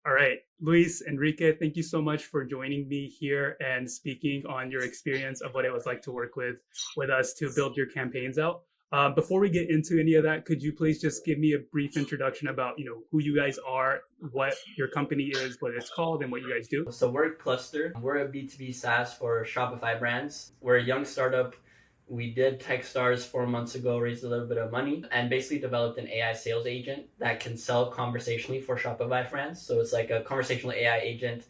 All right, Luis, Enrique, thank you so much for joining me here and speaking on your experience of what it was like to work with us to build your campaigns out. Before we get into any of that, could you please just give me a brief introduction about who you guys are, what your company is, what it's called, and what you guys do? So we're Cluster. We're a B2B SaaS for Shopify brands. We're a young startup. We did Techstars 4 months ago, raised a little bit of money, and basically developed an AI sales agent that can sell conversationally for Shopify brands. So it's like a conversational AI agent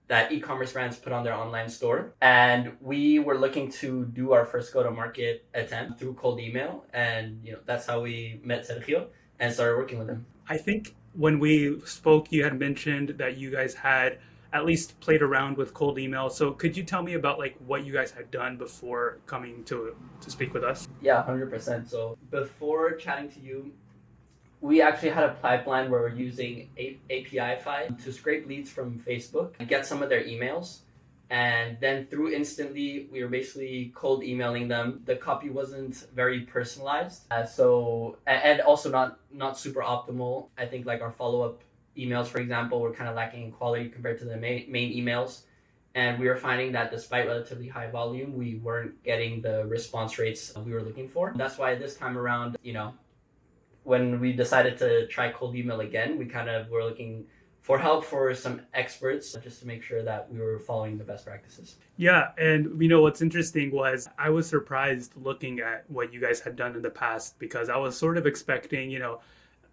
that e-commerce brands put on their online store. And we were looking to do our first go-to-market attempt through cold email. And that's how we met Sergio and started working with him. I think when we spoke, you had mentioned that you guys had at least played around with cold email. So could you tell me about like what you guys had done before coming to speak with us? Yeah, 100%. So before chatting to you, we actually had a pipeline where we're using API to scrape leads from Facebook and get some of their emails. And then through Instantly, we were basically cold emailing them. The copy wasn't very personalized. And also not super optimal. I think like our follow-up emails, for example, were kind of lacking in quality compared to the main emails. And we were finding that despite relatively high volume, we weren't getting the response rates we were looking for. That's why this time around, when we decided to try cold email again, we kind of were looking for help for some experts just to make sure that we were following the best practices. Yeah, and what's interesting was I was surprised looking at what you guys had done in the past because I was sort of expecting,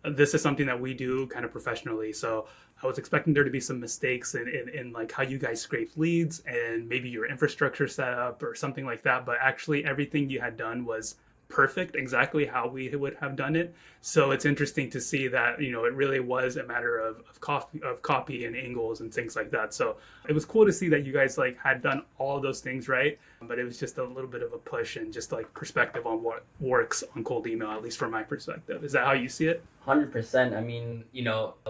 this is something that we do kind of professionally. So I was expecting there to be some mistakes in like how you guys scrape leads and maybe your infrastructure setup or something like that. But actually everything you had done was perfect, exactly how we would have done it. So it's interesting to see that it really was a matter of copy and angles and things like that. So it was cool to see that you guys like had done all of those things right, but it was just a little bit of a push and just like perspective on what works on cold email, at least from my perspective. Is that how you see it? 100%. I mean,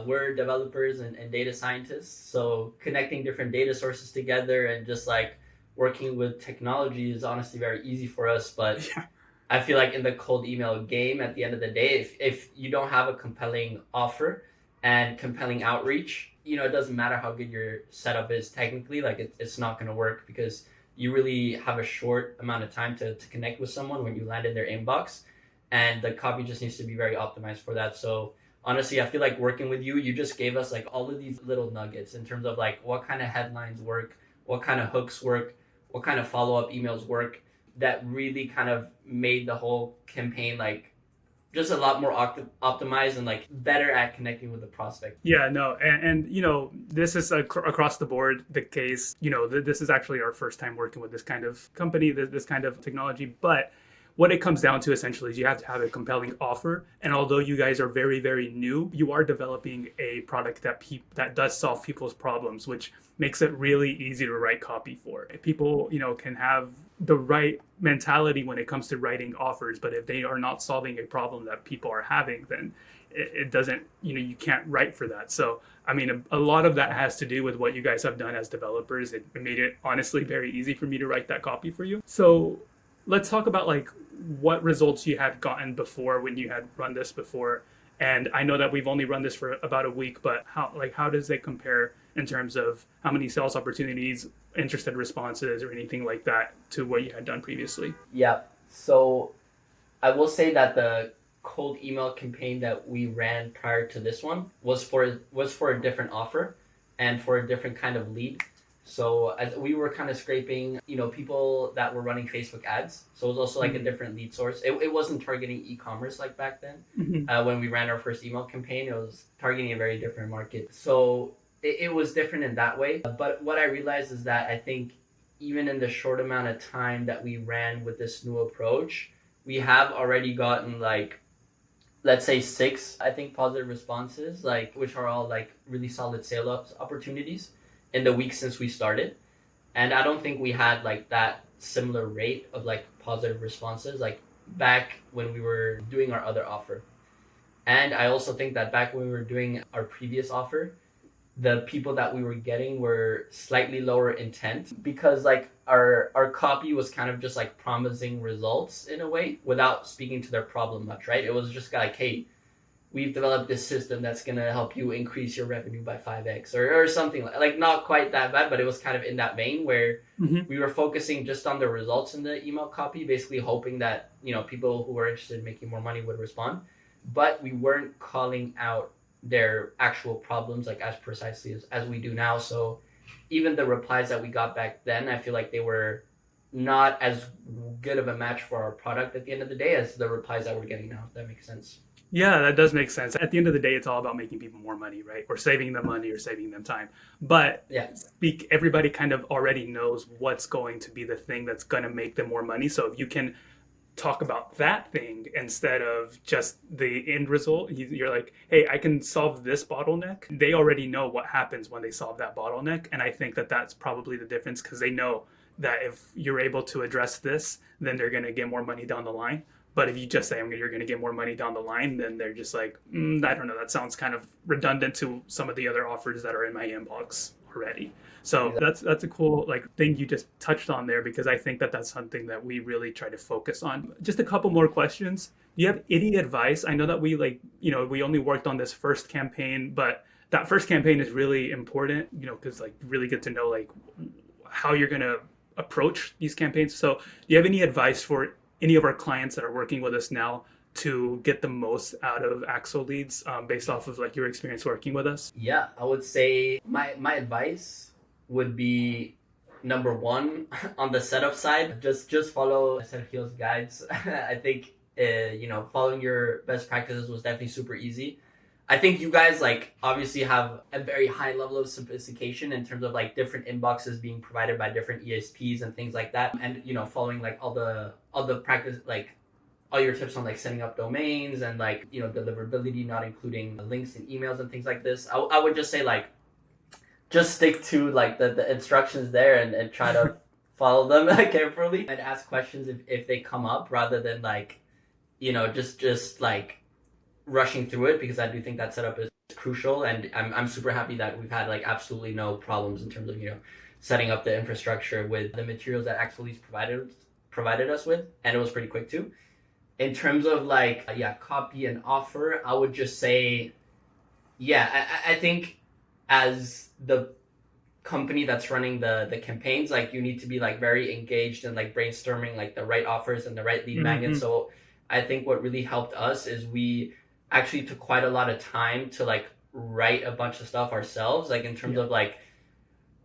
we're developers and data scientists, so connecting different data sources together and just like working with technology is honestly very easy for us. But yeah. I feel like in the cold email game, at the end of the day, if you don't have a compelling offer and compelling outreach, it doesn't matter how good your setup is technically, like it's not going to work because you really have a short amount of time to connect with someone when you land in their inbox, and the copy just needs to be very optimized for that. So honestly, I feel like working with you just gave us like all of these little nuggets in terms of like what kind of headlines work, what kind of hooks work, what kind of follow-up emails work, that really kind of made the whole campaign like just a lot more optimized and like better at connecting with the prospect. Yeah, no, and this is across the board the case. This is actually our first time working with this kind of company, this kind of technology, but what it comes down to essentially is you have to have a compelling offer. And although you guys are very, very new, you are developing a product that does solve people's problems, which makes it really easy to write copy for. People, can have the right mentality when it comes to writing offers, but if they are not solving a problem that people are having, then it doesn't, you can't write for that. So, I mean, a lot of that has to do with what you guys have done as developers. It made it honestly very easy for me to write that copy for you. So let's talk about like what results you had gotten before when you had run this before. And I know that we've only run this for about a week, but how does it compare in terms of how many sales opportunities, interested responses, or anything like that to what you had done previously? Yeah. So I will say that the cold email campaign that we ran prior to this one was for a different offer and for a different kind of lead. So as we were kind of scraping, people that were running Facebook ads. So it was also like a different lead source. It wasn't targeting e-commerce like back then. When we ran our first email campaign, it was targeting a very different market. So it was different in that way. But what I realized is that I think even in the short amount of time that we ran with this new approach, we have already gotten like, let's say 6, I think, positive responses, like which are all like really solid sales opportunities in the week since we started. And I don't think we had like that similar rate of like positive responses like back when we were doing our other offer. And I also think that back when we were doing our previous offer, the people that we were getting were slightly lower intent because like our copy was kind of just like promising results in a way without speaking to their problem much, right? It was just like, hey, we've developed this system that's going to help you increase your revenue by 5x or something like not quite that bad, but it was kind of in that vein where we were focusing just on the results in the email copy, basically hoping that, people who were interested in making more money would respond, but we weren't calling out their actual problems like as precisely as we do now. So even the replies that we got back then, I feel like they were not as good of a match for our product at the end of the day as the replies that we're getting now, if that makes sense. Yeah, that does make sense. At the end of the day, it's all about making people more money, right? Or saving them money or saving them time. But Yeah. everybody kind of already knows what's going to be the thing that's going to make them more money. So if you can talk about that thing instead of just the end result, you're like, hey, I can solve this bottleneck. They already know what happens when they solve that bottleneck. And I think that that's probably the difference, because they know that if you're able to address this, then they're going to get more money down the line. But if you just say, you're going to get more money down the line, then they're just like, I don't know, that sounds kind of redundant to some of the other offers that are in my inbox already. So that's a cool thing you just touched on there, because I think that that's something that we really try to focus on. Just a couple more questions. Do you have any advice? I know that we we only worked on this first campaign, but that first campaign is really important, because really get to know how you're going to approach these campaigns. So do you have any advice for any of our clients that are working with us now to get the most out of AxoLeads based off of your experience working with us? Yeah, I would say my advice would be, number one, on the setup side, just follow Sergio's guides. I think following your best practices was definitely super easy. I think you guys obviously have a very high level of sophistication in terms of different inboxes being provided by different ESPs and things like that, and following all the practice, all your tips on setting up domains and deliverability, not including links in emails and things like this. I would just say just stick to the instructions there and try to follow them carefully and ask questions if they come up, rather than just rushing through it, because I do think that setup is crucial, and I'm super happy that we've had absolutely no problems in terms of setting up the infrastructure with the materials that AxoLeads provided us with, and it was pretty quick too. In terms of copy and offer, I would just say, I think as the company that's running the campaigns, you need to be very engaged and brainstorming the right offers and the right lead magnets. So I think what really helped us is we actually took quite a lot of time to write a bunch of stuff ourselves, in terms of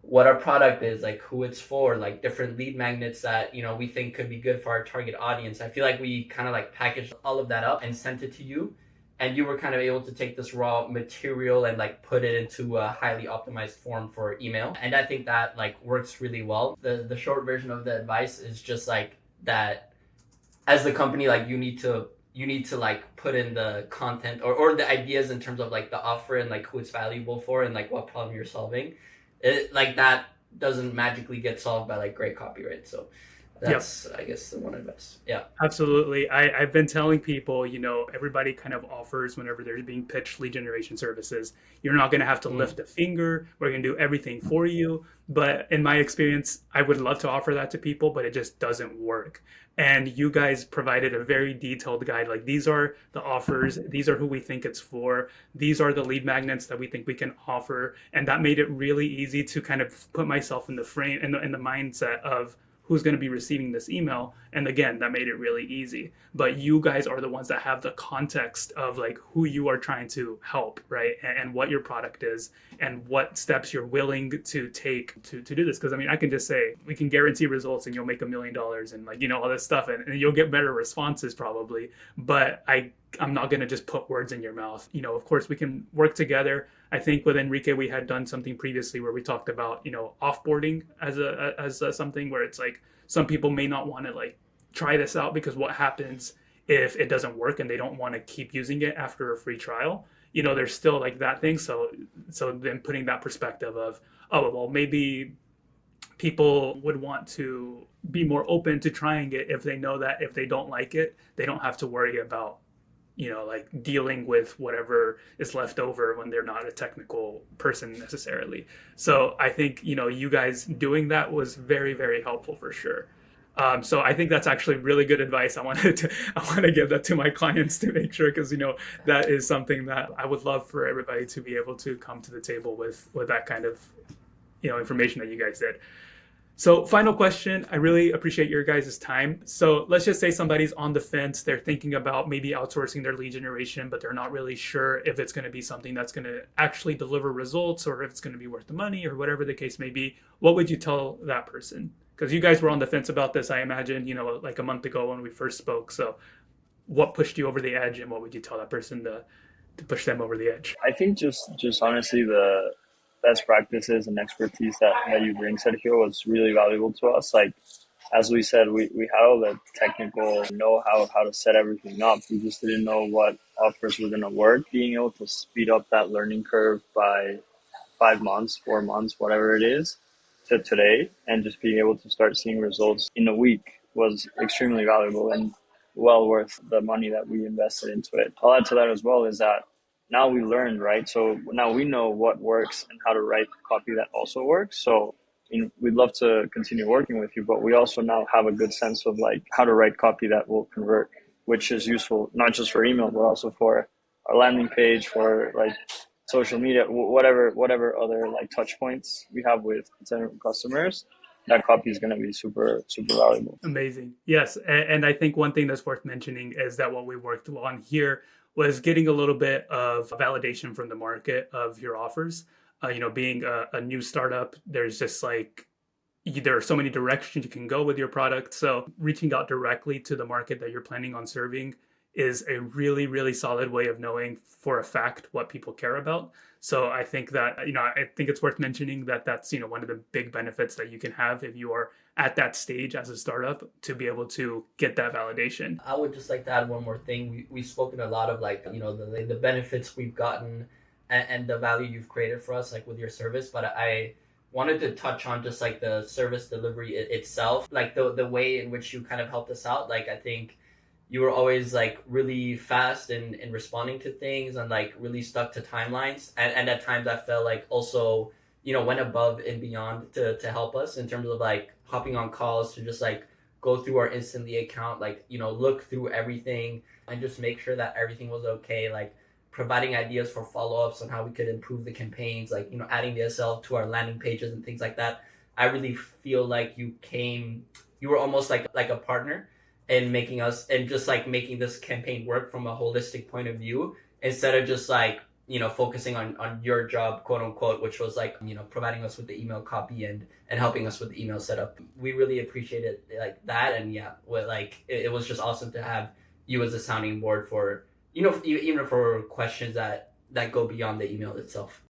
what our product is, who it's for, different lead magnets that we think could be good for our target audience. I feel we kind of packaged all of that up and sent it to you, and you were kind of able to take this raw material and put it into a highly optimized form for email. And I think that works really well. The short version of the advice is just that as the company, you need to put in the content or the ideas in terms of the offer and who it's valuable for and what problem you're solving. That doesn't magically get solved by great copyright. So that's, I guess, the one advice. Yeah, absolutely. I've been telling people, everybody kind of offers whenever they're being pitched lead generation services, you're not going to have to lift a finger. We're going to do everything for you. But in my experience, I would love to offer that to people, but it just doesn't work. And you guys provided a very detailed guide. These are the offers. These are who we think it's for. These are the lead magnets that we think we can offer. And that made it really easy to kind of put myself in the frame, in the mindset of who's going to be receiving this email. And again, that made it really easy. But you guys are the ones that have the context of who you are trying to help, right? And what your product is and what steps you're willing to take to do this. Because I can just say, we can guarantee results and you'll make $1 million and all this stuff, and you'll get better responses probably. But I'm not going to just put words in your mouth. Of course we can work together. I think with Enrique, we had done something previously where we talked about, offboarding as something where it's some people may not want to try this out, because what happens if it doesn't work and they don't want to keep using it after a free trial? There's still that thing. So then putting that perspective of, oh, well, maybe people would want to be more open to trying it if they know that if they don't like it, they don't have to worry about dealing with whatever is left over when they're not a technical person necessarily. So I think, you guys doing that was very, very helpful for sure. So I think that's actually really good advice. I want to give that to my clients to make sure, because that is something that I would love for everybody to be able to come to the table with that kind of information that you guys did. So final question, I really appreciate your guys' time. So let's just say somebody's on the fence, they're thinking about maybe outsourcing their lead generation, but they're not really sure if it's going to be something that's going to actually deliver results, or if it's going to be worth the money, or whatever the case may be. What would you tell that person? Because you guys were on the fence about this, I imagine, like a month ago when we first spoke. So what pushed you over the edge, and what would you tell that person to push them over the edge? I think just honestly the best practices and expertise that you bring, Sergio, was really valuable to us. Like, as we said, we had all the technical know-how of how to set everything up. We just didn't know what offers were going to work. Being able to speed up that learning curve by 5 months, 4 months, whatever it is, to today, and just being able to start seeing results in a week was extremely valuable and well worth the money that we invested into it. I'll add to that as well is that now we learned, right? So now we know what works and how to write copy that also works. So we'd love to continue working with you, but we also now have a good sense of like how to write copy that will convert, which is useful not just for email, but also for our landing page, for like social media, whatever other like touch points we have with potential customers. That copy is going to be super, super valuable. Amazing. Yes. And I think one thing that's worth mentioning is that what we worked on here was getting a little bit of validation from the market of your offers. Being a new startup, there's just like, there are so many directions you can go with your product. So reaching out directly to the market that you're planning on serving is a really, really solid way of knowing for a fact what people care about. So I think that, I think it's worth mentioning that that's, one of the big benefits that you can have if you are at that stage as a startup, to be able to get that validation. I would just like to add one more thing. We've spoken a lot of like, the benefits we've gotten and the value you've created for us, like with your service. But I wanted to touch on just like the service delivery itself, like the way in which you kind of helped us out. Like, I think you were always like really fast in responding to things, and like really stuck to timelines. And at times I felt like also, went above and beyond to help us in terms of like hopping on calls to just like go through our Instantly account, like, look through everything and just make sure that everything was okay. Like providing ideas for follow-ups on how we could improve the campaigns, like, adding the SL to our landing pages and things like that. I really feel like you were almost like a partner and making this campaign work from a holistic point of view, instead of just like, focusing on your job, quote unquote, which was like, providing us with the email copy and helping us with the email setup. We really appreciated like that. And yeah, it was just awesome to have you as a sounding board for, even for questions that go beyond the email itself.